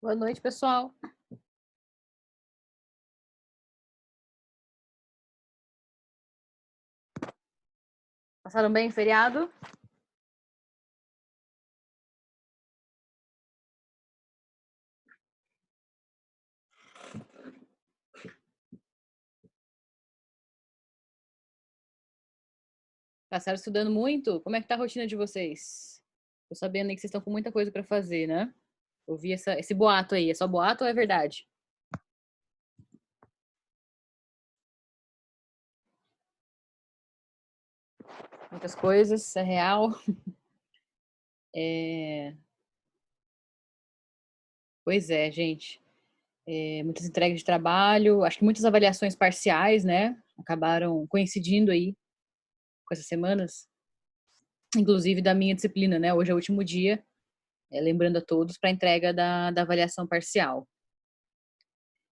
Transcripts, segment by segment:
Boa noite, pessoal. Passaram bem o feriado? Passaram estudando muito? Como é que tá a rotina de vocês? Tô sabendo aí que vocês estão com muita coisa para fazer, né? Ouvi esse boato aí. É só boato ou é verdade? Muitas coisas, é real. É... Pois é, gente. Muitas entregas de trabalho, acho que muitas avaliações parciais, né? Acabaram coincidindo aí com essas semanas, inclusive da minha disciplina, né? Hoje é o último dia, lembrando a todos, para a entrega da avaliação parcial.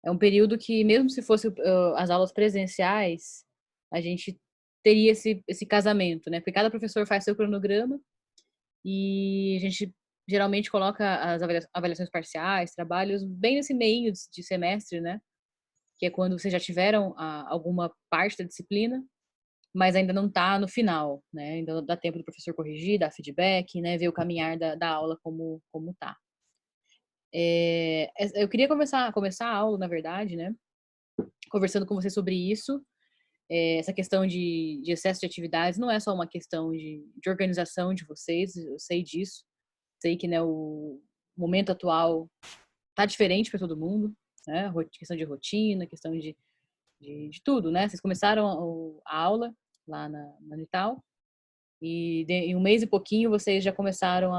É um período que, mesmo se fosse as aulas presenciais, a gente teria esse casamento, né? Porque cada professor faz seu cronograma e a gente geralmente coloca as avaliações parciais, trabalhos, bem nesse meio de semestre, né? Que é quando vocês já tiveram alguma parte da disciplina, mas ainda não está no final, né? Ainda dá tempo do professor corrigir, dar feedback, né? Ver o caminhar da aula como tá. Eu queria começar a aula, na verdade, né? Conversando com você sobre isso. Essa questão de excesso de atividades não é só uma questão de organização de vocês, eu sei disso. Sei que, né, o momento atual tá diferente para todo mundo, né? Questão de rotina, questão de tudo, né? Vocês começaram a aula lá na Unital e em um mês e pouquinho vocês já começaram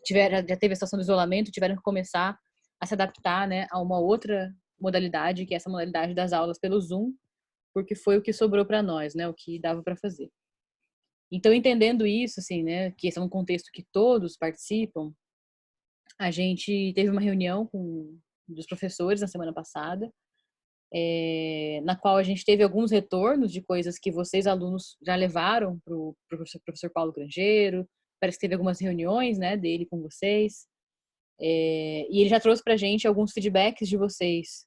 já teve a situação do isolamento, tiveram que começar a se adaptar, né, a uma outra modalidade, que é essa modalidade das aulas pelo Zoom, porque foi o que sobrou para nós, né, o que dava para fazer. Então, entendendo isso, assim, né, que esse é um contexto que todos participam, a gente teve uma reunião com dos professores na semana passada, na qual a gente teve alguns retornos de coisas que vocês, alunos, já levaram para o professor Paulo Grangeiro, parece que teve algumas reuniões, né, dele com vocês, e ele já trouxe para a gente alguns feedbacks de vocês,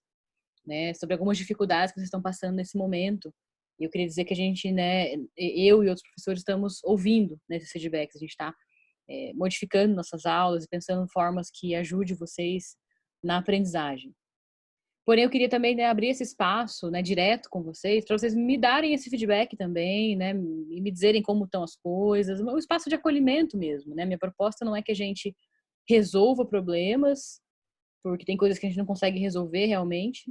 né, sobre algumas dificuldades que vocês estão passando nesse momento. E eu queria dizer que a gente, né, eu e outros professores estamos ouvindo, né, esses feedbacks, a gente está modificando nossas aulas e pensando em formas que ajude vocês na aprendizagem. Porém, eu queria também, né, abrir esse espaço, né, direto com vocês, para vocês me darem esse feedback também, né, e me dizerem como estão as coisas, um espaço de acolhimento mesmo, né? Minha proposta não é que a gente resolva problemas, porque tem coisas que a gente não consegue resolver realmente,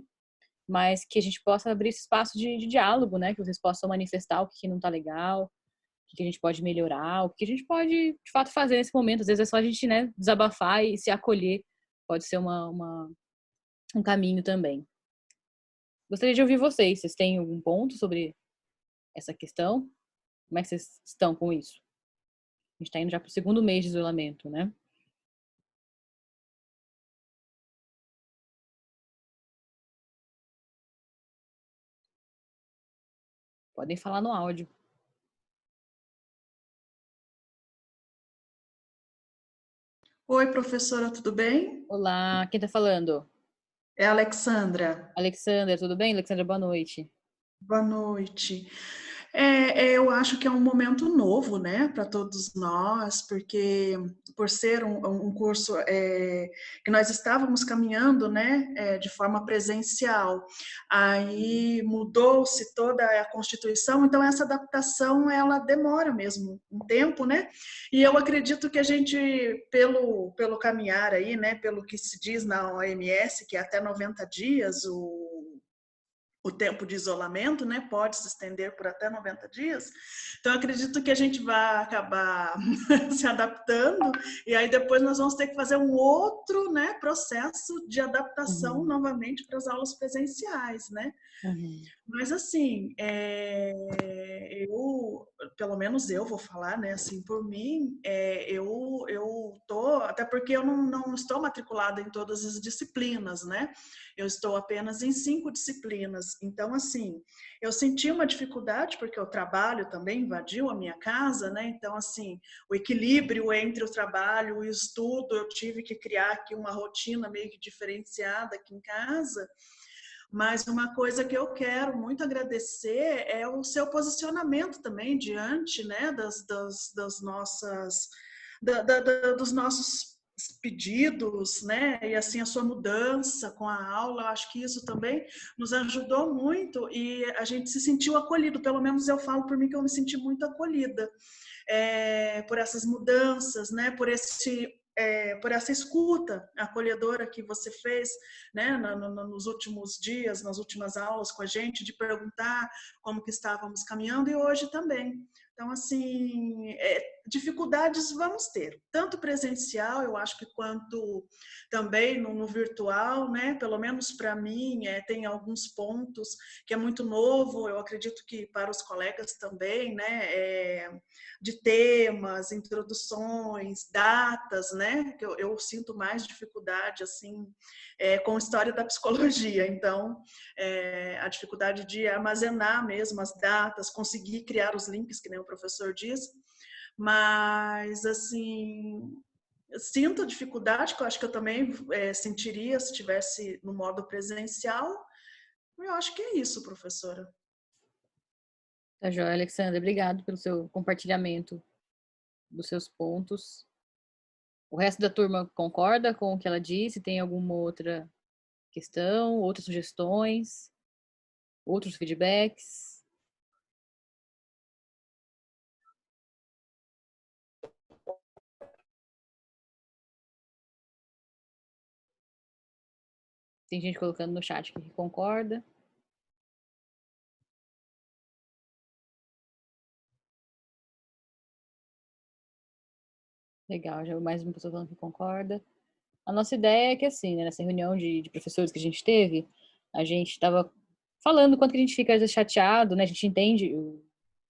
mas que a gente possa abrir esse espaço de diálogo, né? Que vocês possam manifestar o que não tá legal, o que a gente pode melhorar, o que a gente pode, de fato, fazer nesse momento. Às vezes é só a gente, né, desabafar e se acolher. Pode ser um caminho também. Gostaria de ouvir vocês. Vocês têm algum ponto sobre essa questão? Como é que vocês estão com isso? A gente está indo já para o segundo mês de isolamento, né? Podem falar no áudio. Oi, professora, tudo bem? Olá, quem está falando? É a Alexandra. Alexandra, tudo bem? Alexandra, boa noite. Boa noite. Eu acho que é um momento novo, né, para todos nós, porque por ser um curso que nós estávamos caminhando, né, de forma presencial, aí mudou-se toda a Constituição, então essa adaptação ela demora mesmo um tempo, né? E eu acredito que a gente, pelo caminhar aí, né, pelo que se diz na OMS, que é até 90 dias o tempo de isolamento, né, pode se estender por até 90 dias. Então, acredito que a gente vai acabar se adaptando e aí depois nós vamos ter que fazer um outro, né, processo de adaptação novamente para as aulas presenciais, né? Uhum. Mas assim, pelo menos eu vou falar, né, assim, por mim, eu tô, até porque eu não estou matriculada em todas as disciplinas, né? Eu estou apenas em 5 disciplinas. Então, assim, eu senti uma dificuldade, porque o trabalho também invadiu a minha casa, né? Então, assim, o equilíbrio entre o trabalho e o estudo, eu tive que criar aqui uma rotina meio que diferenciada aqui em casa. Mas uma coisa que eu quero muito agradecer é o seu posicionamento também diante, né, das nossas, dos nossos pedidos, né, e assim a sua mudança com a aula. Eu acho que isso também nos ajudou muito e a gente se sentiu acolhido. Pelo menos eu falo por mim que eu me senti muito acolhida por essas mudanças, né, por essa escuta acolhedora que você fez, né, nos últimos dias, nas últimas aulas com a gente, de perguntar como que estávamos caminhando, e hoje também. Então, assim, dificuldades vamos ter, tanto presencial, eu acho que quanto também no virtual, né? Pelo menos para mim, tem alguns pontos que é muito novo, eu acredito que para os colegas também, né? De temas, introduções, datas, né? Que eu sinto mais dificuldade, assim, com história da psicologia. Então, a dificuldade de armazenar mesmo as datas, conseguir criar os links, que nem o professor diz. Mas, assim, eu sinto dificuldade, que eu acho que eu também sentiria se estivesse no modo presencial. Eu acho que é isso, professora. Tá joia, Alexandra. Obrigado pelo seu compartilhamento dos seus pontos. O resto da turma concorda com o que ela disse? Tem alguma outra questão, outras sugestões, outros feedbacks? Tem gente colocando no chat que concorda. Legal, já mais uma pessoa falando que concorda. A nossa ideia é que, assim, né, nessa reunião de professores que a gente teve, a gente estava falando quanto que a gente fica às vezes chateado, né? A gente entende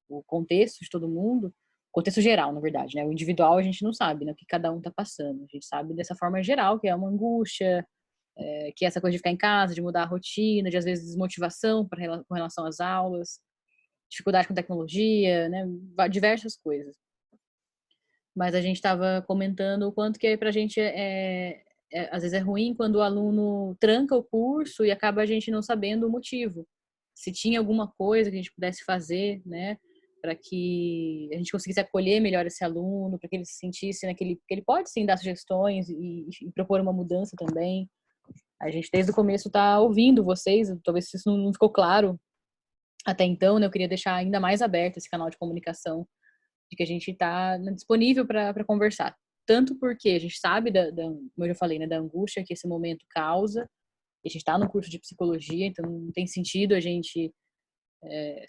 o contexto de todo mundo, contexto geral, na verdade, né? O individual a gente não sabe, né? O que cada um tá passando. A gente sabe dessa forma geral, que é uma angústia, que é essa coisa de ficar em casa, de mudar a rotina, de às vezes desmotivação com relação às aulas, dificuldade com tecnologia, né? Diversas coisas. Mas a gente estava comentando o quanto que para a gente às vezes é ruim quando o aluno tranca o curso e acaba a gente não sabendo o motivo. Se tinha alguma coisa que a gente pudesse fazer, né, para que a gente conseguisse acolher melhor esse aluno, para que ele se sentisse, né, que ele pode sim dar sugestões e propor uma mudança também. A gente desde o começo está ouvindo vocês, talvez isso não ficou claro até então, né, eu queria deixar ainda mais aberto esse canal de comunicação de que a gente está disponível para conversar. Tanto porque a gente sabe, como eu já falei, né, da angústia que esse momento causa. A gente está no curso de psicologia, então não tem sentido a gente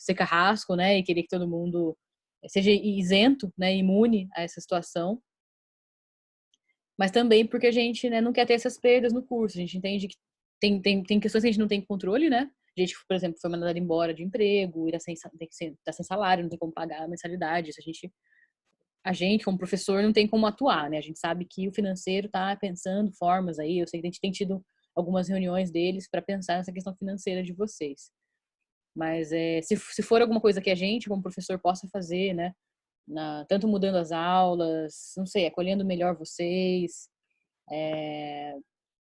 ser carrasco, né, e querer que todo mundo seja isento, né, imune a essa situação. Mas também porque a gente, né, não quer ter essas perdas no curso. A gente entende que tem questões que a gente não tem controle, né? A gente, por exemplo, foi mandado embora de emprego, tá sem salário, não tem como pagar a mensalidade. Isso a gente, como professor, não tem como atuar, né? A gente sabe que o financeiro está pensando formas aí. Eu sei que a gente tem tido algumas reuniões deles para pensar nessa questão financeira de vocês. Mas se for alguma coisa que a gente, como professor, possa fazer, né? Tanto mudando as aulas, não sei, acolhendo melhor vocês.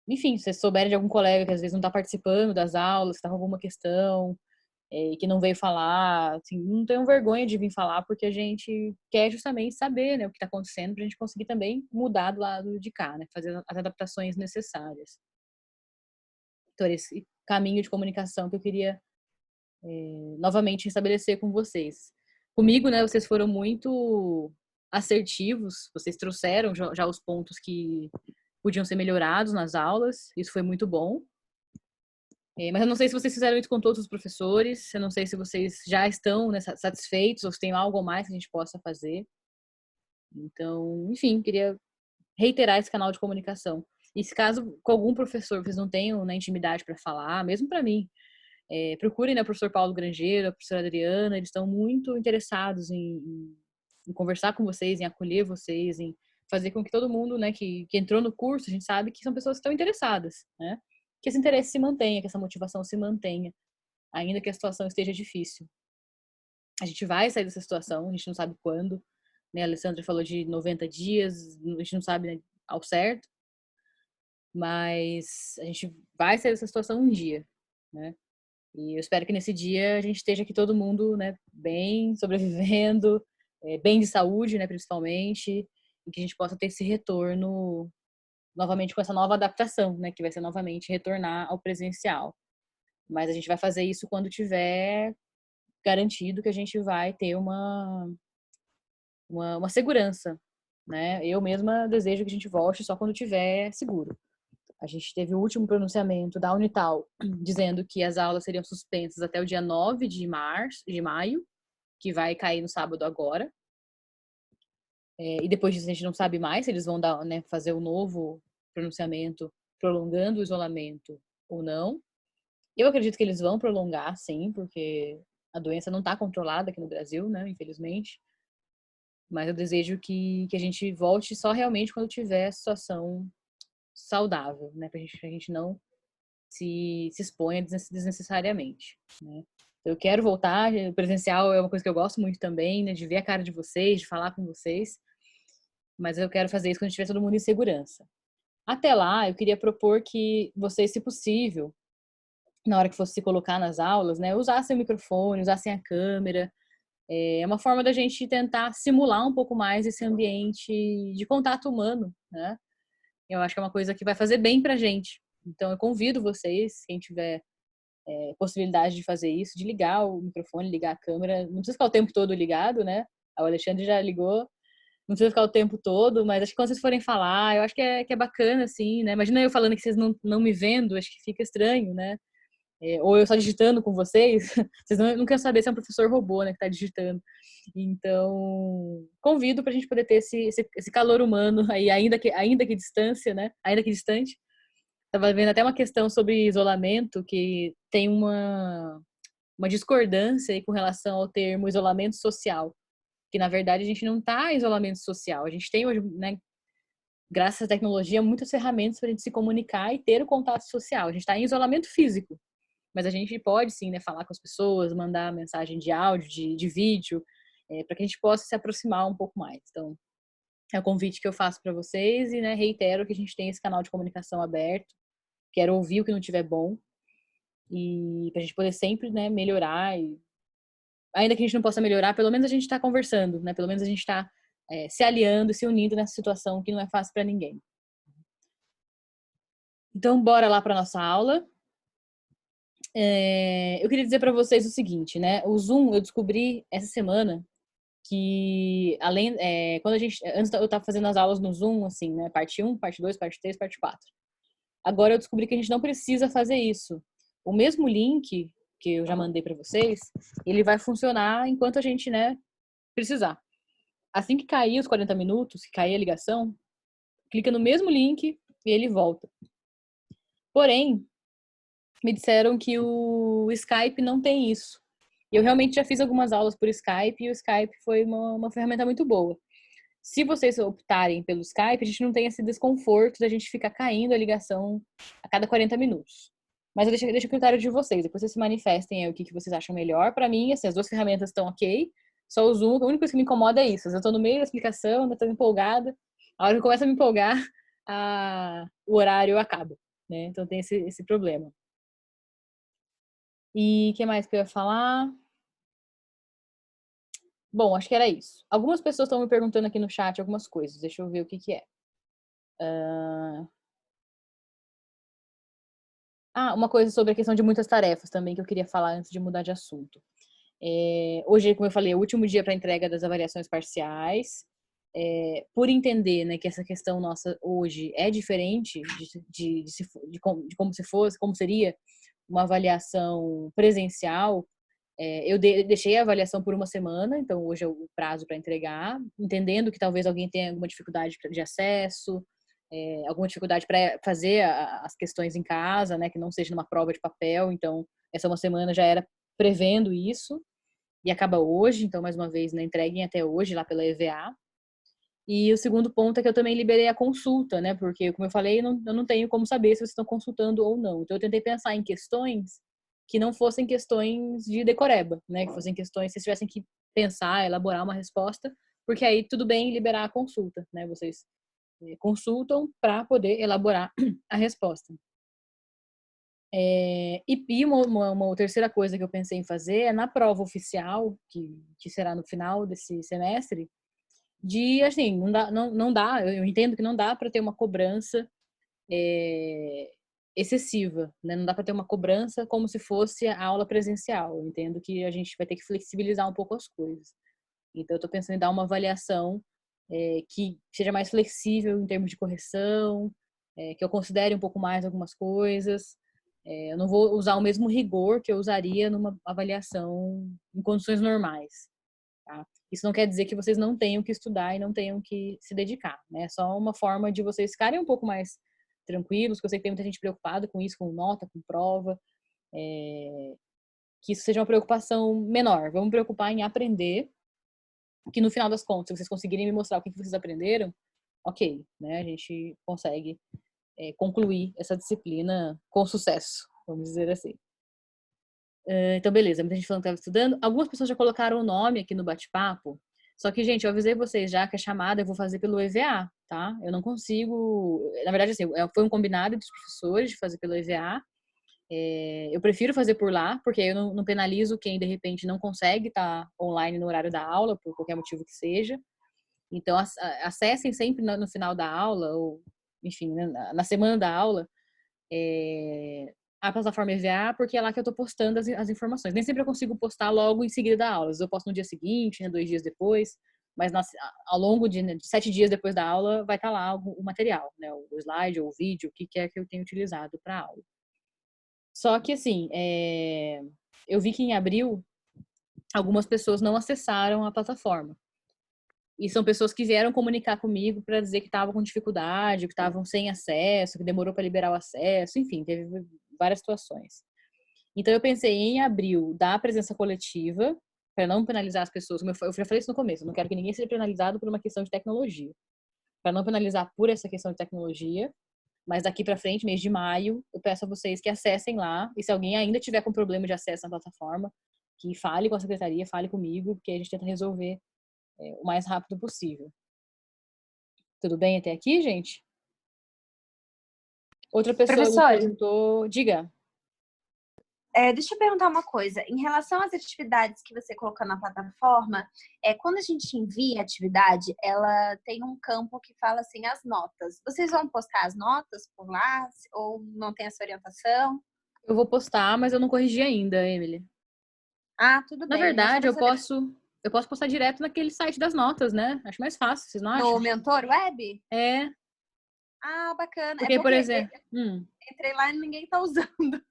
Enfim, se vocês souberem de algum colega que às vezes não está participando das aulas, que está com alguma questão, e que não veio falar, assim, não tenham vergonha de vir falar, porque a gente quer justamente saber, né, o que está acontecendo, para a gente conseguir também mudar do lado de cá, né, fazer as adaptações necessárias. Então, esse caminho de comunicação que eu queria novamente estabelecer com vocês. Comigo, né, vocês foram muito assertivos, vocês trouxeram já os pontos que podiam ser melhorados nas aulas, isso foi muito bom. Mas eu não sei se vocês fizeram isso com todos os professores, eu não sei se vocês já estão, né, satisfeitos ou se tem algo a mais que a gente possa fazer. Então, enfim, queria reiterar esse canal de comunicação. E se caso com algum professor vocês não tenham, né, intimidade para falar, mesmo para mim, procurem, né, o professor Paulo Grangeiro, a professora Adriana, eles estão muito interessados em conversar com vocês, em acolher vocês, em fazer com que todo mundo, né, que entrou no curso, a gente sabe que são pessoas que estão interessadas, né? Que esse interesse se mantenha, que essa motivação se mantenha, ainda que a situação esteja difícil. A gente vai sair dessa situação, a gente não sabe quando, né? A Alessandra falou de 90 dias, a gente não sabe, né, ao certo, mas a gente vai sair dessa situação um dia, né? E eu espero que nesse dia a gente esteja aqui todo mundo, né, bem, sobrevivendo, bem de saúde, né, principalmente, e que a gente possa ter esse retorno novamente com essa nova adaptação, né, que vai ser novamente retornar ao presencial. Mas a gente vai fazer isso quando tiver garantido que a gente vai ter uma segurança, né? Eu mesma desejo que a gente volte só quando tiver seguro. A gente teve o último pronunciamento da Unital dizendo que as aulas seriam suspensas até o dia 9 de maio, que vai cair no sábado agora. E depois disso a gente não sabe mais se eles vão dar, né, fazer o novo pronunciamento prolongando o isolamento ou não. Eu acredito que eles vão prolongar, sim, porque a doença não está controlada aqui no Brasil, né, infelizmente. Mas eu desejo que a gente volte só realmente quando tiver a situação saudável, né, pra gente não se exponha desnecessariamente, né. Eu quero voltar, presencial é uma coisa que eu gosto muito também, né, de ver a cara de vocês, de falar com vocês, mas eu quero fazer isso quando tiver todo mundo em segurança. Até lá, eu queria propor que vocês, se possível, na hora que fosse se colocar nas aulas, né, usassem o microfone, usassem a câmera. É uma forma da gente tentar simular um pouco mais esse ambiente de contato humano, né? Eu acho que é uma coisa que vai fazer bem pra gente. Então, eu convido vocês, quem tiver possibilidade de fazer isso, de ligar o microfone, ligar a câmera. Não precisa ficar o tempo todo ligado, né? O Alexandre já ligou. Não precisa ficar o tempo todo, mas acho que quando vocês forem falar, eu acho que é bacana, assim, né? Imagina eu falando que vocês não me vendo, acho que fica estranho, né? Ou eu só digitando com vocês, vocês não querem saber se é um professor robô, né, que está digitando. Então, convido para a gente poder ter esse calor humano aí, ainda que distância, né? Ainda que distante. Estava vendo até uma questão sobre isolamento, que tem uma discordância aí com relação ao termo isolamento social. Que, na verdade, a gente não está em isolamento social. A gente tem hoje, né, graças à tecnologia, muitas ferramentas para a gente se comunicar e ter o contato social. A gente está em isolamento físico. Mas a gente pode, sim, né, falar com as pessoas, mandar mensagem de áudio, de vídeo, para que a gente possa se aproximar um pouco mais. Então, é o convite que eu faço para vocês e, né, reitero que a gente tem esse canal de comunicação aberto. Quero ouvir o que não tiver bom e para a gente poder sempre, né, melhorar. E, ainda que a gente não possa melhorar, pelo menos a gente está conversando, né? Pelo menos a gente está se aliando, se unindo nessa situação que não é fácil para ninguém. Então, bora lá para nossa aula. Eu queria dizer para vocês o seguinte, né? O Zoom, eu descobri essa semana que além quando a gente antes eu estava fazendo as aulas no Zoom assim, né, parte 1, parte 2, parte 3, parte 4. Agora eu descobri que a gente não precisa fazer isso. O mesmo link que eu já mandei para vocês, ele vai funcionar enquanto a gente, né, precisar. Assim que cair os 40 minutos, que cair a ligação, clica no mesmo link e ele volta. Porém, me disseram que o Skype não tem isso. Eu realmente já fiz algumas aulas por Skype e o Skype foi uma ferramenta muito boa. Se vocês optarem pelo Skype, a gente não tem esse desconforto da gente ficar caindo a ligação a cada 40 minutos. Mas eu deixo o critério de vocês. Depois vocês se manifestem aí o que vocês acham melhor. Para mim, assim, as duas ferramentas estão ok. Só o Zoom, a única coisa que me incomoda é isso. Eu estou no meio da explicação, ainda estou empolgada. A hora que eu começo a me empolgar, o horário acaba, né? Então tem esse problema. E o que mais que eu ia falar? Bom, acho que era isso. Algumas pessoas estão me perguntando aqui no chat algumas coisas. Deixa eu ver o que é. Uma coisa sobre a questão de muitas tarefas também que eu queria falar antes de mudar de assunto. Hoje, como eu falei, é o último dia para a entrega das avaliações parciais. Por entender, né, que essa questão nossa hoje é diferente de como se fosse, como seria uma avaliação presencial. Eu deixei a avaliação por uma semana, então hoje é o prazo para entregar, entendendo que talvez alguém tenha alguma dificuldade de acesso, alguma dificuldade para fazer as questões em casa, né, que não seja numa prova de papel. Então, essa uma semana já era prevendo isso e acaba hoje. Então, mais uma vez, né, entreguem até hoje lá pela EVA. E o segundo ponto é que eu também liberei a consulta, né, porque, como eu falei, eu não tenho como saber se vocês estão consultando ou não. Então, eu tentei pensar em questões que não fossem questões de decoreba, né, que fossem questões, se vocês tivessem que pensar, elaborar uma resposta, porque aí tudo bem liberar a consulta, né, vocês consultam para poder elaborar a resposta. E uma terceira coisa que eu pensei em fazer é na prova oficial, que será no final desse semestre, de, assim, não dá, eu entendo que não dá para ter uma cobrança excessiva, né? Não dá para ter uma cobrança como se fosse a aula presencial. Eu entendo que a gente vai ter que flexibilizar um pouco as coisas. Então, eu estou pensando em dar uma avaliação que seja mais flexível em termos de correção, que eu considere um pouco mais algumas coisas. Eu não vou usar o mesmo rigor que eu usaria numa avaliação em condições normais. Tá? Isso não quer dizer que vocês não tenham que estudar e não tenham que se dedicar, né? É só uma forma de vocês ficarem um pouco mais tranquilos, que eu sei que tem muita gente preocupada com isso, com nota, com prova, que isso seja uma preocupação menor. Vamos preocupar em aprender, que no final das contas, se vocês conseguirem me mostrar o que vocês aprenderam, ok, né? A gente consegue concluir essa disciplina com sucesso, vamos dizer assim. Então, beleza, muita gente falando que estava estudando. Algumas pessoas já colocaram o nome aqui no bate-papo. Só que, gente, eu avisei vocês já que a chamada eu vou fazer pelo EVA, tá? Eu não consigo. Na verdade, assim, foi um combinado dos professores de fazer pelo EVA. Eu prefiro fazer por lá, porque aí eu não penalizo quem, de repente, não consegue estar online no horário da aula, por qualquer motivo que seja. Então, acessem sempre no final da aula, ou, enfim, né, na semana da aula, a plataforma EVA, porque é lá que eu tô postando as informações. Nem sempre eu consigo postar logo em seguida da aula. Eu posto no dia seguinte, né, 2 dias depois, mas ao longo de 7 dias depois da aula vai estar lá o material, né, o slide ou o vídeo, o que quer que eu tenha utilizado para a aula. Só que, assim, eu vi que em abril algumas pessoas não acessaram a plataforma. E são pessoas que vieram comunicar comigo para dizer que estavam com dificuldade, que estavam sem acesso, que demorou para liberar o acesso, enfim, teve várias situações. Então eu pensei em abril dar a presença coletiva, para não penalizar as pessoas, como eu já falei isso no começo, eu não quero que ninguém seja penalizado por uma questão de tecnologia. Para não penalizar por essa questão de tecnologia, mas daqui para frente, mês de maio, eu peço a vocês que acessem lá, e se alguém ainda tiver com problema de acesso na plataforma, que fale com a secretaria, fale comigo, porque a gente tenta resolver o mais rápido possível. Tudo bem até aqui, gente? Outra pessoa me perguntou... Diga. Deixa eu perguntar uma coisa. Em relação às atividades que você colocou na plataforma, quando a gente envia a atividade, ela tem um campo que fala assim, as notas. Vocês vão postar as notas por lá? Ou não tem essa orientação? Eu vou postar, mas eu não corrigi ainda, Emily. Ah, tudo bem. Na verdade, eu posso postar direto naquele site das notas, né? Acho mais fácil, vocês não acham? No Mentor Web? É. Ah, bacana. Porque, por exemplo... Entrei lá e ninguém tá usando.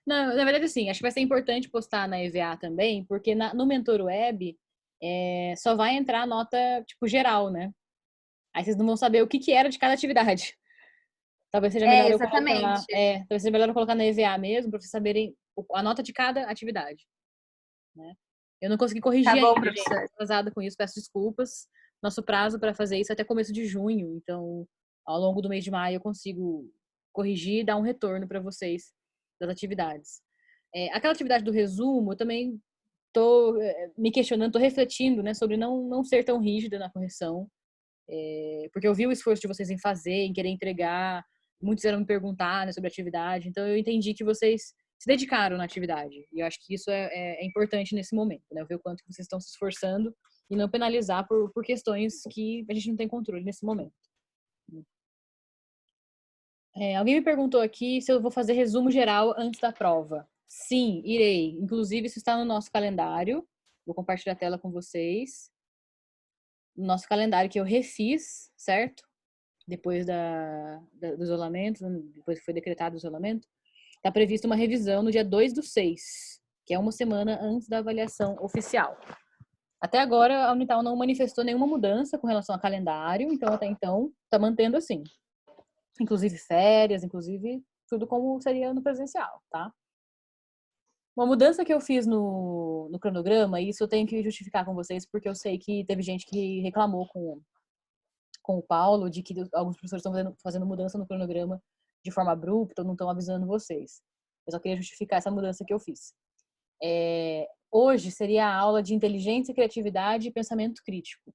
Não, na verdade, assim, acho que vai ser importante postar na EVA também, porque no Mentor Web só vai entrar a nota, tipo, geral, né? Aí vocês não vão saber o que era de cada atividade. Talvez seja melhor talvez seja melhor eu colocar na EVA mesmo, para vocês saberem a nota de cada atividade. Né? Eu não consegui corrigir ainda, gente. Tô atrasada com isso, peço desculpas. Nosso prazo para fazer isso é até começo de junho, então ao longo do mês de maio eu consigo corrigir e dar um retorno para vocês das atividades. Aquela atividade do resumo, eu também tô me questionando, tô refletindo, né, sobre não ser tão rígida na correção, porque eu vi o esforço de vocês em fazer, em querer entregar, muitos vieram me perguntar, né, sobre a atividade, então eu entendi que vocês se dedicaram na atividade, e eu acho que isso é importante nesse momento, né, ver o quanto que vocês estão se esforçando e não penalizar por questões que a gente não tem controle nesse momento. Alguém me perguntou aqui se eu vou fazer resumo geral antes da prova. Sim, irei. Inclusive, isso está no nosso calendário. Vou compartilhar a tela com vocês. No nosso calendário que eu refiz, certo? Depois do isolamento, depois que foi decretado o isolamento, está prevista uma revisão no dia 2/6, que é uma semana antes da avaliação oficial. Até agora, a Unital não manifestou nenhuma mudança com relação ao calendário, então até então está mantendo assim. Inclusive férias, inclusive tudo como seria no presencial, tá? Uma mudança que eu fiz no cronograma, e isso eu tenho que justificar com vocês, porque eu sei que teve gente que reclamou com o Paulo de que alguns professores estão fazendo mudança no cronograma de forma abrupta, não estão avisando vocês. Eu só queria justificar essa mudança que eu fiz. Hoje seria a aula de inteligência, criatividade e pensamento crítico.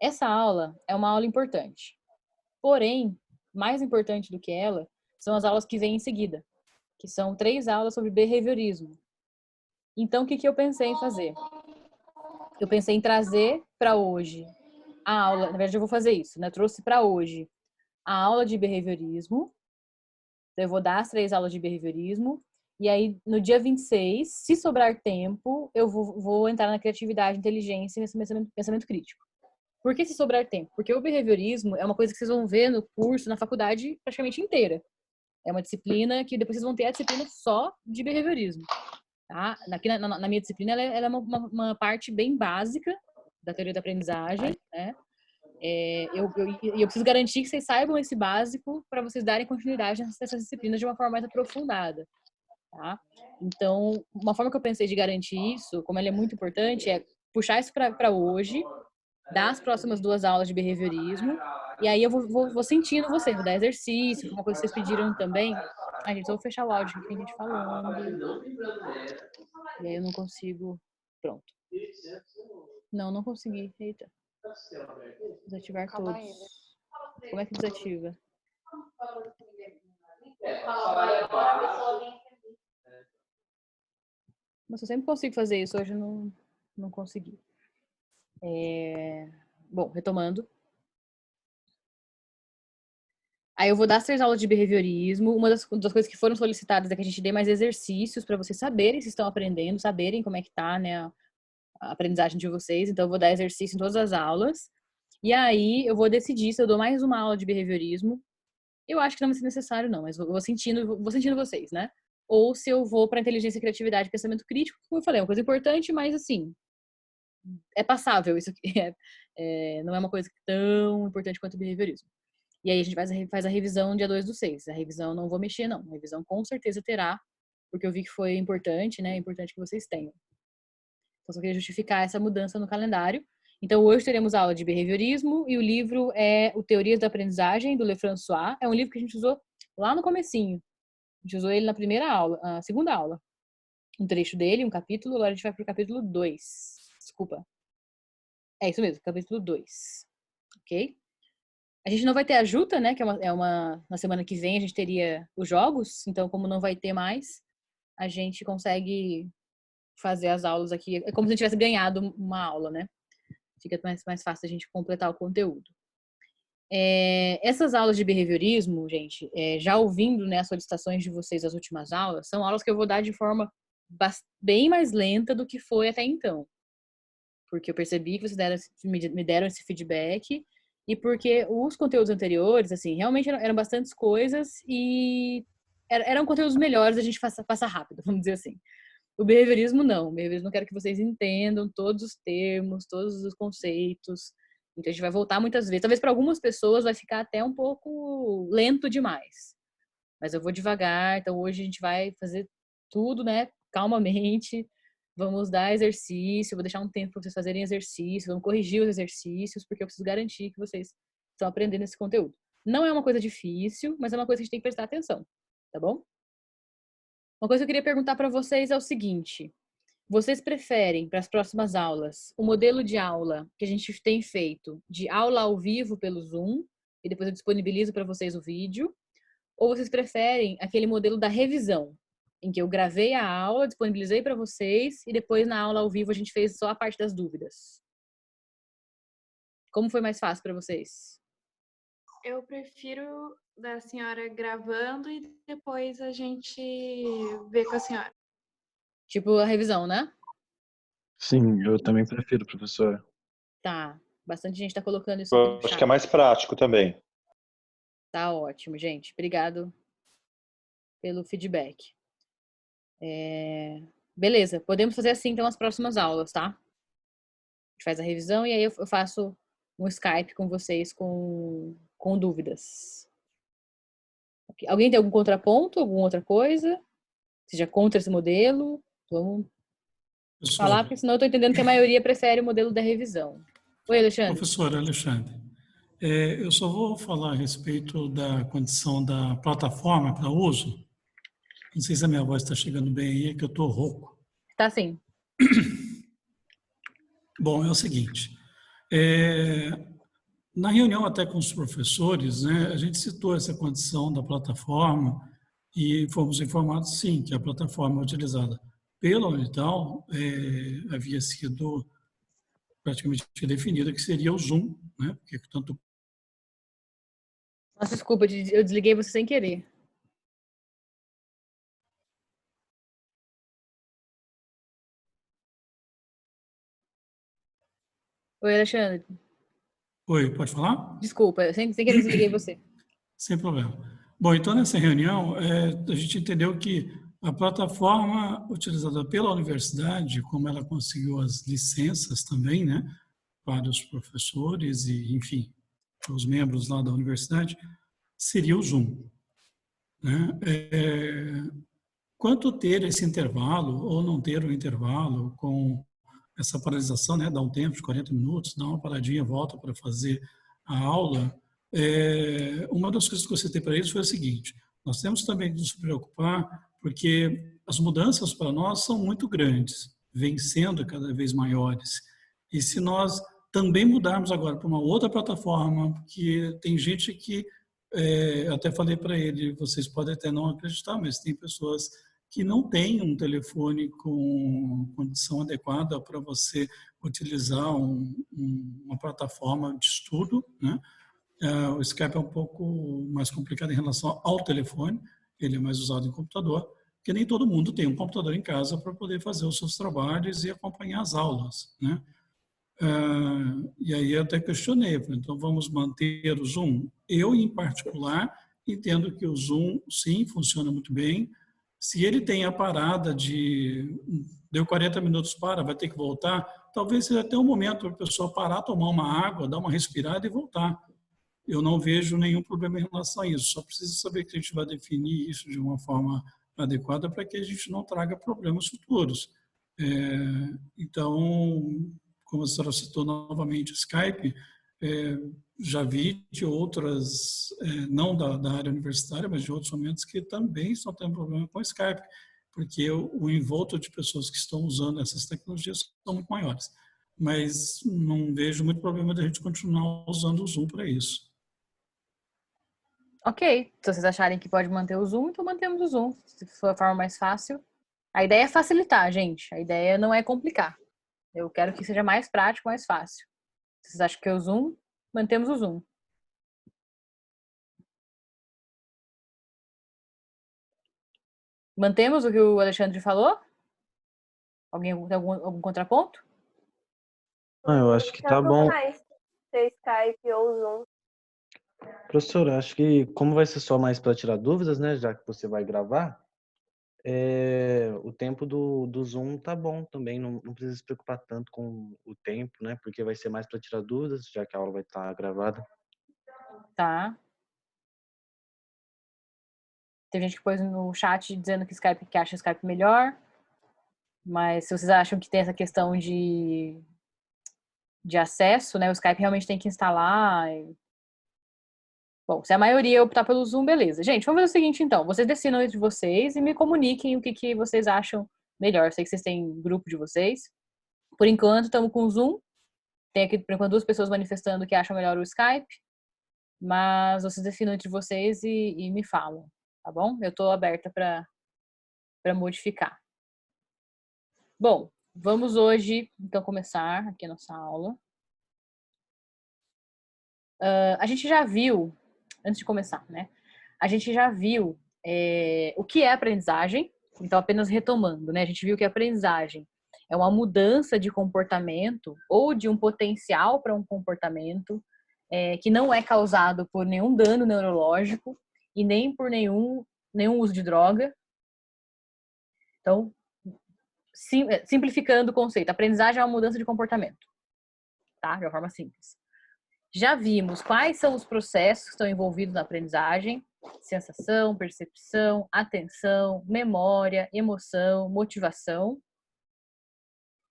Essa aula é uma aula importante. Porém, mais importante do que ela, são as aulas que vêm em seguida, que são 3 aulas sobre behaviorismo. Então, o que eu pensei em fazer? Eu pensei em trazer para hoje a aula, na verdade eu vou fazer isso, né? Eu trouxe para hoje a aula de behaviorismo, então eu vou dar as 3 aulas de behaviorismo, e aí no dia 26, se sobrar tempo, eu vou entrar na criatividade, inteligência e pensamento crítico. Por que se sobrar tempo? Porque o behaviorismo é uma coisa que vocês vão ver no curso, na faculdade, praticamente inteira. É uma disciplina que depois vocês vão ter a disciplina só de behaviorismo. Tá? Aqui na minha disciplina, ela é uma parte bem básica da teoria da aprendizagem, né? Eu preciso garantir que vocês saibam esse básico para vocês darem continuidade nessas disciplinas de uma forma mais aprofundada, tá? Então, uma forma que eu pensei de garantir isso, como ela é muito importante, é puxar isso para hoje, dar as próximas 2 aulas de behaviorismo, e aí eu vou sentindo vocês, vou dar exercício, uma coisa que vocês pediram também. Ai, gente, eu vou fechar o áudio, que tem gente falando. E aí eu não consigo. Pronto. Não consegui. Eita. Desativar todos. Como é que desativa? Mas eu sempre consigo fazer isso, hoje eu não consegui. Bom, retomando. Aí eu vou dar as 3 aulas de behaviorismo. Uma das coisas que foram solicitadas é que a gente dê mais exercícios para vocês saberem se estão aprendendo, saberem como é que tá, né, a aprendizagem de vocês. Então eu vou dar exercício em todas as aulas. E aí eu vou decidir se eu dou mais uma aula de behaviorismo. Eu acho que não vai ser necessário não, mas vou sentindo vocês, né? Ou se eu vou para inteligência, criatividade e pensamento crítico, como eu falei, é uma coisa importante, mas assim, é passável isso aqui. Não é uma coisa tão importante quanto o behaviorismo. E aí a gente faz a revisão dia 2/6. A revisão não vou mexer, não. A revisão com certeza terá, porque eu vi que foi importante, né? É importante que vocês tenham. Então, só queria justificar essa mudança no calendário. Então, hoje teremos aula de behaviorismo e o livro é o Teorias da Aprendizagem, do Lefrançois. É um livro que a gente usou lá no comecinho. A gente usou ele na primeira aula, na segunda aula. Um trecho dele, um capítulo. Agora a gente vai para o capítulo 2. Desculpa. É isso mesmo, capítulo 2. Ok? A gente não vai ter a Juta, né? Que na semana que vem a gente teria os jogos. Então, como não vai ter mais, a gente consegue fazer as aulas aqui. É como se a gente tivesse ganhado uma aula, né? Fica mais fácil a gente completar o conteúdo. Essas aulas de behaviorismo, gente, já ouvindo, né, as solicitações de vocês das últimas aulas, são aulas que eu vou dar de forma bem mais lenta do que foi até então. Porque eu percebi que vocês me deram esse feedback e porque os conteúdos anteriores, assim, realmente eram bastantes coisas e eram conteúdos melhores, a gente passa rápido, vamos dizer assim. O behaviorismo não. O behaviorismo eu quero que vocês entendam todos os termos, todos os conceitos. Então a gente vai voltar muitas vezes. Talvez para algumas pessoas vai ficar até um pouco lento demais. Mas eu vou devagar. Então hoje a gente vai fazer tudo, né, calmamente. Vamos dar exercício, vou deixar um tempo para vocês fazerem exercício, vamos corrigir os exercícios, porque eu preciso garantir que vocês estão aprendendo esse conteúdo. Não é uma coisa difícil, mas é uma coisa que a gente tem que prestar atenção, tá bom? Uma coisa que eu queria perguntar para vocês é o seguinte: vocês preferem, para as próximas aulas, o modelo de aula que a gente tem feito de aula ao vivo pelo Zoom, e depois eu disponibilizo para vocês o vídeo, ou vocês preferem aquele modelo da revisão, em que eu gravei a aula, disponibilizei para vocês, e depois na aula ao vivo a gente fez só a parte das dúvidas? Como foi mais fácil para vocês? Eu prefiro da senhora gravando e depois a gente vê com a senhora. Tipo a revisão, né? Sim, eu também prefiro, professora. Tá. Bastante gente tá colocando isso aqui no Eu acho chat. que é mais prático também. Tá ótimo, gente. Obrigado pelo feedback. Beleza, podemos fazer assim então as próximas aulas, tá? gente faz a revisão e aí eu faço um Skype com vocês com dúvidas. Alguém tem algum contraponto, alguma outra coisa? Seja contra esse modelo? Vamos falar, porque senão eu estou entendendo que a maioria prefere o modelo da revisão. Oi, Alexandre. Professor Alexandre, eu só vou falar a respeito da condição da plataforma para uso. Não sei se a minha voz está chegando bem aí, é que eu estou rouco. Tá sim. Bom, é o seguinte, na reunião até com os professores, né, a gente citou essa condição da plataforma e fomos informados, sim, que a plataforma utilizada pela Unital havia sido praticamente definida, que seria o Zoom, né, porque tanto... Nossa, desculpa, eu desliguei você sem querer. Oi, Alexandre. Oi, pode falar? Desculpa, eu sem querer desliguei você. Sem problema. Bom, então nessa reunião a gente entendeu que a plataforma utilizada pela universidade, como ela conseguiu as licenças também, né, para os professores e, enfim, para os membros lá da universidade, seria o Zoom, né? Quanto ter esse intervalo ou não ter o intervalo com essa paralisação, né, dá um tempo de 40 minutos, dá uma paradinha, volta para fazer a aula. Uma das coisas que eu citei para eles foi o seguinte: nós temos também que nos preocupar, porque as mudanças para nós são muito grandes, vêm sendo cada vez maiores. E se nós também mudarmos agora para uma outra plataforma, porque tem gente que, até falei para ele, vocês podem até não acreditar, mas tem pessoas que não têm um telefone com condição adequada para você utilizar uma plataforma de estudo, né? O Skype é um pouco mais complicado em relação ao telefone, ele é mais usado em computador, porque nem todo mundo tem um computador em casa para poder fazer os seus trabalhos e acompanhar as aulas, né? E aí eu até questionei, então vamos manter o Zoom? Eu, em particular, entendo que o Zoom, sim, funciona muito bem. Se ele tem a parada deu 40 minutos vai ter que voltar, talvez seja até um momento para a pessoa parar, tomar uma água, dar uma respirada e voltar. Eu não vejo nenhum problema em relação a isso, só precisa saber que a gente vai definir isso de uma forma adequada para que a gente não traga problemas futuros. Então, como a senhora citou novamente o Skype, já vi de outras, não da área universitária, mas de outros momentos que também estão tendo problema com o Skype, porque o envolto de pessoas que estão usando essas tecnologias são muito maiores. Mas não vejo muito problema de a gente continuar usando o Zoom para isso. Ok, se vocês acharem que pode manter o Zoom, então mantemos o Zoom, se for a forma mais fácil. A ideia é facilitar, gente. A ideia não é complicar. Eu quero que seja mais prático, mais fácil. Se vocês acham que é o Zoom, mantemos o Zoom. Mantemos o que o Alexandre falou? Alguém tem algum contraponto? Eu acho que tá bom. Mais ser Skype ou Zoom. Professor, acho que como vai ser só mais para tirar dúvidas, né, já que você vai gravar, o tempo do Zoom tá bom também, não precisa se preocupar tanto com o tempo, né, porque vai ser mais para tirar dúvidas, já que a aula vai estar gravada. Tá. Tem gente que pôs no chat dizendo que acha o Skype melhor, mas se vocês acham que tem essa questão de acesso, né, o Skype realmente tem que instalar. Bom, se a maioria optar pelo Zoom, beleza. Gente, vamos fazer o seguinte, então. Vocês decidam entre vocês e me comuniquem o que vocês acham melhor. Eu sei que vocês têm grupo de vocês. Por enquanto, estamos com o Zoom. Tem aqui, por enquanto, 2 pessoas manifestando que acham melhor o Skype. Mas vocês definam entre vocês e me falam, tá bom? Eu estou aberta para modificar. Bom, vamos hoje, então, começar aqui a nossa aula. A gente já viu, antes de começar, né? A gente já viu o que é aprendizagem, então apenas retomando, né? A gente viu que a aprendizagem é uma mudança de comportamento ou de um potencial para um comportamento que não é causado por nenhum dano neurológico e nem por nenhum uso de droga. Então, simplificando o conceito, a aprendizagem é uma mudança de comportamento. tá? De uma forma simples. Já vimos quais são os processos que estão envolvidos na aprendizagem: sensação, percepção, atenção, memória, emoção, motivação.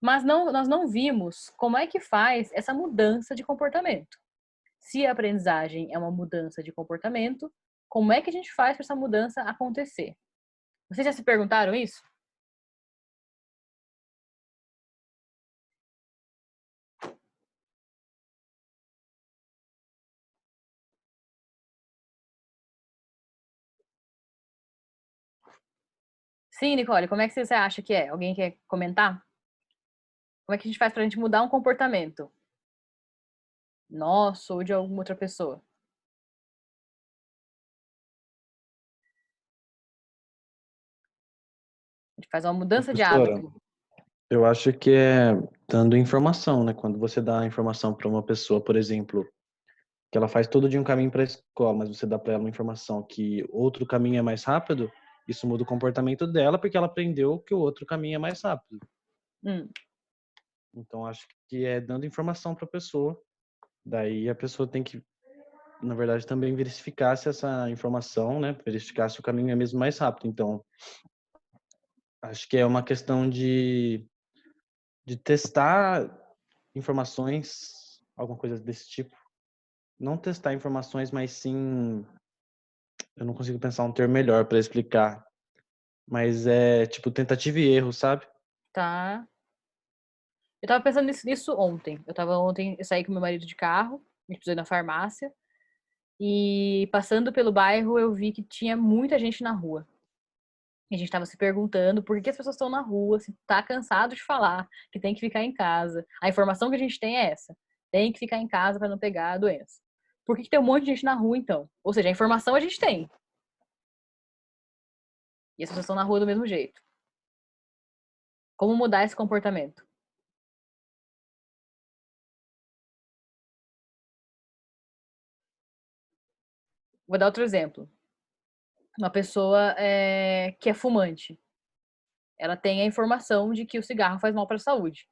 Mas nós não vimos como é que faz essa mudança de comportamento. Se a aprendizagem é uma mudança de comportamento, como é que a gente faz para essa mudança acontecer? Vocês já se perguntaram isso? Sim, Nicole, como é que você acha que é? Alguém quer comentar? Como é que a gente faz para a gente mudar um comportamento nosso ou de alguma outra pessoa? A gente faz uma mudança de Professora, hábito. eu acho que é dando informação, né? Quando você dá a informação para uma pessoa, por exemplo, que ela faz todo dia um caminho para a escola, mas você dá para ela uma informação que outro caminho é mais rápido, isso muda o comportamento dela porque ela aprendeu que o outro caminho é mais rápido. Hum. Então acho que é dando informação para a pessoa. Daí a pessoa tem que, na verdade, também verificar se essa informação, né, verificar se o caminho é mesmo mais rápido. Então acho que é uma questão de testar informações, alguma coisa desse tipo. Não testar informações, mas sim, eu não consigo pensar um termo melhor para explicar, mas é tipo tentativa e erro, sabe? Tá. Eu tava pensando nisso ontem. Eu saí com meu marido de carro, a gente precisou ir na farmácia, e passando pelo bairro eu vi que tinha muita gente na rua. E a gente tava se perguntando por que as pessoas estão na rua, se tá cansado de falar que tem que ficar em casa. A informação que a gente tem é essa: tem que ficar em casa para não pegar a doença. Por que tem um monte de gente na rua, então? Ou seja, a informação a gente tem. E as pessoas estão na rua do mesmo jeito. Como mudar esse comportamento? Vou dar outro exemplo. Uma pessoa que é fumante. Ela tem a informação de que o cigarro faz mal para a saúde.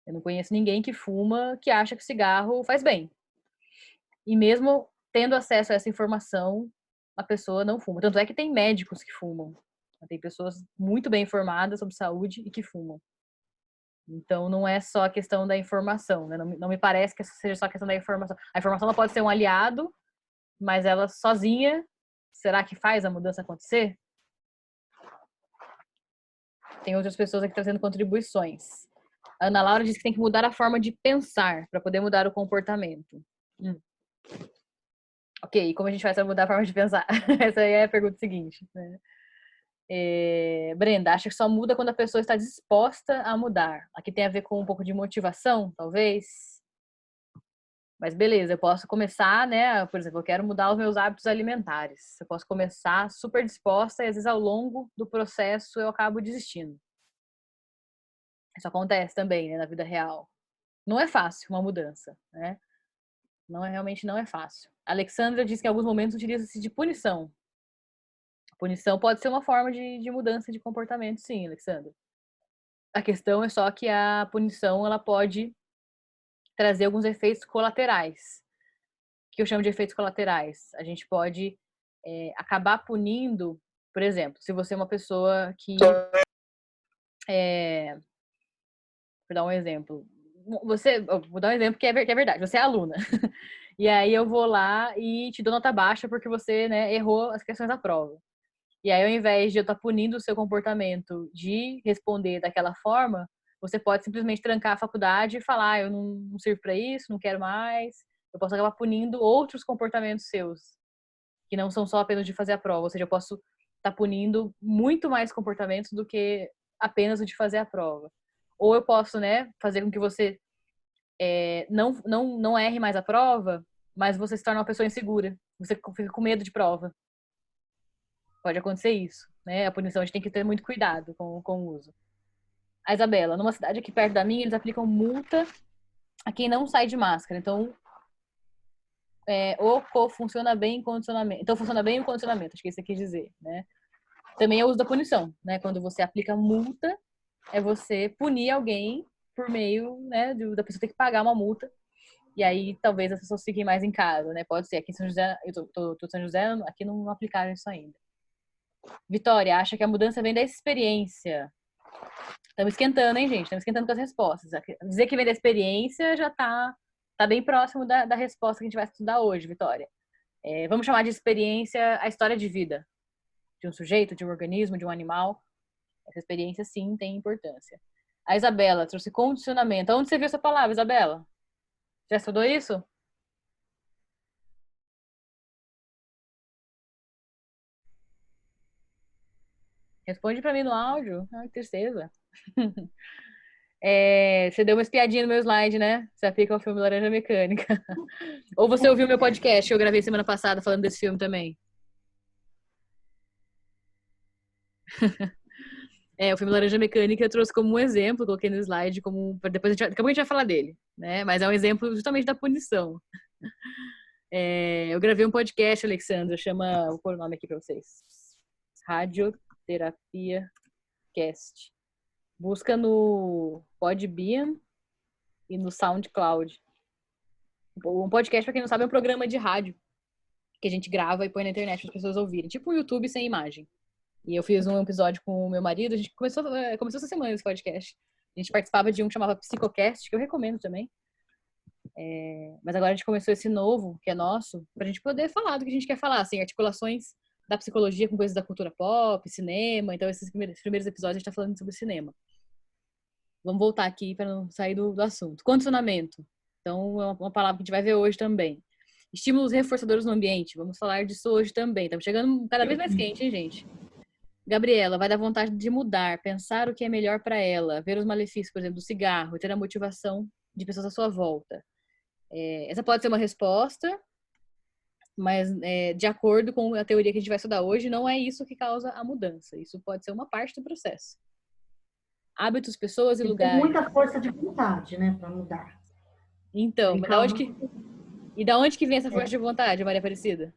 Eu não conheço ninguém que fuma que acha que o cigarro faz bem. E mesmo tendo acesso a essa informação, a pessoa não fuma. Tanto é que tem médicos que fumam. Tem pessoas muito bem informadas sobre saúde e que fumam. Então, não é só a questão da informação, né? Não me parece que seja só a questão da informação. A informação ela pode ser um aliado, mas ela sozinha, será que faz a mudança acontecer? Tem outras pessoas aqui trazendo contribuições. A Ana Laura disse que tem que mudar a forma de pensar para poder mudar o comportamento. Ok, e como a gente faz para mudar a forma de pensar? Essa aí é a pergunta seguinte, né? Brenda, acha que só muda quando a pessoa está disposta a mudar. Aqui tem a ver com um pouco de motivação, talvez. Mas beleza, eu posso começar, né? Por exemplo, eu quero mudar os meus hábitos alimentares. Eu posso começar super disposta e às vezes ao longo do processo eu acabo desistindo. Isso acontece também, né, na vida real. Não é fácil uma mudança, né? Realmente não é fácil. A Alexandra diz que em alguns momentos utiliza-se de punição. A punição pode ser uma forma de mudança de comportamento, sim, Alexandra. A questão é só que a punição ela pode trazer alguns efeitos colaterais. O que eu chamo de efeitos colaterais? A gente pode acabar punindo, por exemplo, se você é uma pessoa que... Vou dar um exemplo. Vou dar um exemplo que é verdade. Você é aluna. E aí eu vou lá e te dou nota baixa porque você, né, errou as questões da prova. E aí, ao invés de eu estar punindo o seu comportamento de responder daquela forma, você pode simplesmente trancar a faculdade e falar, eu não sirvo para isso, não quero mais. Eu posso acabar punindo outros comportamentos seus, que não são só apenas de fazer a prova. Ou seja, eu posso estar punindo muito mais comportamentos do que apenas o de fazer a prova. Ou eu posso, né, fazer com que você não erre mais a prova, mas você se torna uma pessoa insegura. Você fica com medo de prova. Pode acontecer isso, né? A punição, a gente tem que ter muito cuidado com o uso. A Isabela, numa cidade aqui perto da minha, eles aplicam multa a quem não sai de máscara. Então, funciona bem em condicionamento. Então, funciona bem o condicionamento, acho que isso quer dizer, né? Também é o uso da punição, né? Quando você aplica multa, é você punir alguém por meio, né, da pessoa ter que pagar uma multa. E aí talvez as pessoas fiquem mais em casa, né? Pode ser. Aqui em São José, eu tô em São José, aqui não aplicaram isso ainda. Vitória, acha que a mudança vem da experiência. Estamos esquentando, hein, gente? Estamos esquentando com as respostas. Dizer que vem da experiência já tá bem próximo da resposta que a gente vai estudar hoje, Vitória. Vamos chamar de experiência a história de vida de um sujeito, de um organismo, de um animal. Essa experiência, sim, tem importância. A Isabela trouxe condicionamento. Onde você viu essa palavra, Isabela? Já estudou isso? Responde pra mim no áudio. Ai, que tristeza. Você deu uma espiadinha no meu slide, né? Você aplica o filme Laranja Mecânica. Ou você ouviu meu podcast que eu gravei semana passada falando desse filme também? O filme Laranja Mecânica eu trouxe como um exemplo, coloquei no slide, depois daqui a pouco a gente vai falar dele, né? Mas é um exemplo justamente da punição. Eu gravei um podcast, Alexandra, vou pôr o nome aqui para vocês. Radioterapia Cast. Busca no Podbean e no SoundCloud. Um podcast, para quem não sabe, é um programa de rádio que a gente grava e põe na internet para as pessoas ouvirem, tipo um YouTube sem imagem. E eu fiz um episódio com o meu marido, a gente começou essa semana esse podcast. A gente participava de um que chamava Psicocast, que eu recomendo também. Mas agora a gente começou esse novo, que é nosso, pra gente poder falar do que a gente quer falar, assim, articulações da psicologia com coisas da cultura pop, cinema. Então, esses primeiros episódios a gente tá falando sobre cinema. Vamos voltar aqui para não sair do assunto. Condicionamento. Então, é uma palavra que a gente vai ver hoje também. Estímulos reforçadores no ambiente. Vamos falar disso hoje também. Estamos chegando cada vez mais quente, hein, gente? Gabriela, vai dar vontade de mudar, pensar o que é melhor para ela, ver os malefícios, por exemplo, do cigarro, ter a motivação de pessoas à sua volta. Essa pode ser uma resposta, mas de acordo com a teoria que a gente vai estudar hoje, não é isso que causa a mudança. Isso pode ser uma parte do processo. Hábitos, pessoas e lugares. Tem muita força de vontade, né, para mudar. Então, da onde que vem essa força de vontade, Maria Aparecida?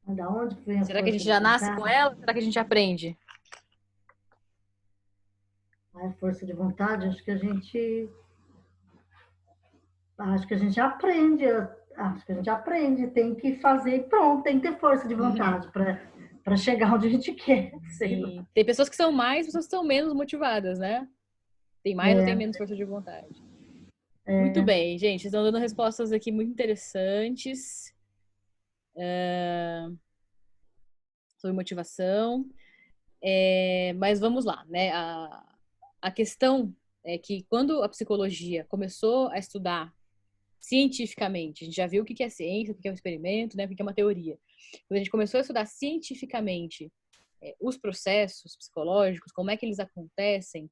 Da onde que vem a Será que a gente já nasce com ela? Ou será que a gente aprende? A força de vontade, acho que a gente aprende. Acho que a gente aprende, tem que fazer e pronto, tem que ter força de vontade para chegar onde a gente quer. Sim. Tem pessoas que são mais, pessoas que são menos motivadas, né? Tem mais ou tem menos força de vontade. Muito bem, gente. Vocês estão dando respostas aqui muito interessantes. Sobre motivação. Mas vamos lá, né? A questão é que quando a psicologia começou a estudar cientificamente, a gente já viu o que é ciência, o que é um experimento, né? O que é uma teoria. Quando a gente começou a estudar cientificamente os processos psicológicos, como é que eles acontecem,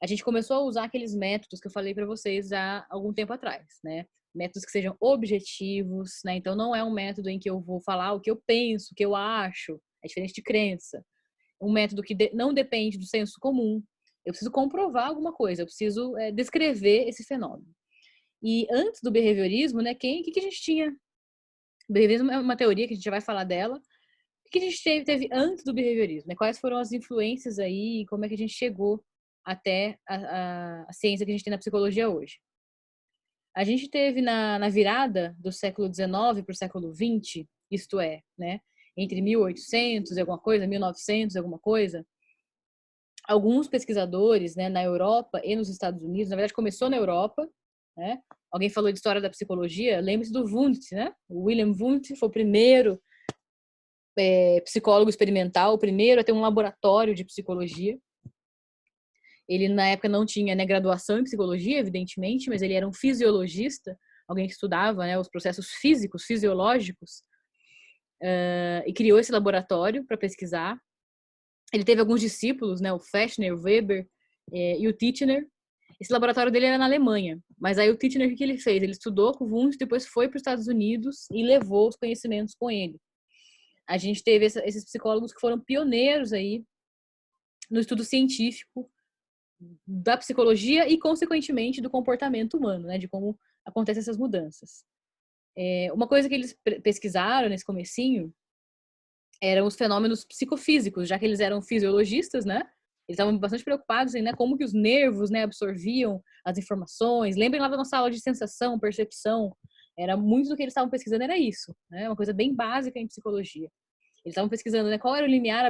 a gente começou a usar aqueles métodos que eu falei para vocês há algum tempo atrás, né? Métodos que sejam objetivos, né? Então não é um método em que eu vou falar o que eu penso, o que eu acho, é diferente de crença. Um método que não depende do senso comum. Eu preciso comprovar alguma coisa, eu preciso descrever esse fenômeno. E antes do behaviorismo, né, o que a gente tinha? O behaviorismo é uma teoria que a gente já vai falar dela. O que a gente teve antes do behaviorismo? Né? Quais foram as influências aí? Como é que a gente chegou até a ciência que a gente tem na psicologia hoje? A gente teve na virada do século XIX para o século XX, isto é, né, entre 1800 e alguma coisa, 1900 e alguma coisa, alguns pesquisadores, né, na Europa e nos Estados Unidos, na verdade começou na Europa, né? Alguém falou de história da psicologia, lembre-se do Wundt, né? O William Wundt foi o primeiro psicólogo experimental, o primeiro a ter um laboratório de psicologia. Ele, na época, não tinha, né, graduação em psicologia, evidentemente, mas ele era um fisiologista, alguém que estudava, né, os processos físicos, fisiológicos, e criou esse laboratório para pesquisar. Ele teve alguns discípulos, né, o Fechner, o Weber e o Titchener. Esse laboratório dele era na Alemanha, mas aí o Titchener, o que ele fez? Ele estudou com o Wundt, depois foi para os Estados Unidos e levou os conhecimentos com ele. A gente teve esses psicólogos que foram pioneiros aí no estudo científico da psicologia e, consequentemente, do comportamento humano, né, de como acontecem essas mudanças. Uma coisa que eles pesquisaram nesse comecinho eram os fenômenos psicofísicos, já que eles eram fisiologistas, né? Eles estavam bastante preocupados em, né, como que os nervos, né, absorviam as informações. Lembrem lá da nossa aula de sensação, percepção. Era muito do que eles estavam pesquisando, era isso, né? Uma coisa bem básica em psicologia. Eles estavam pesquisando, né, qual era o limiar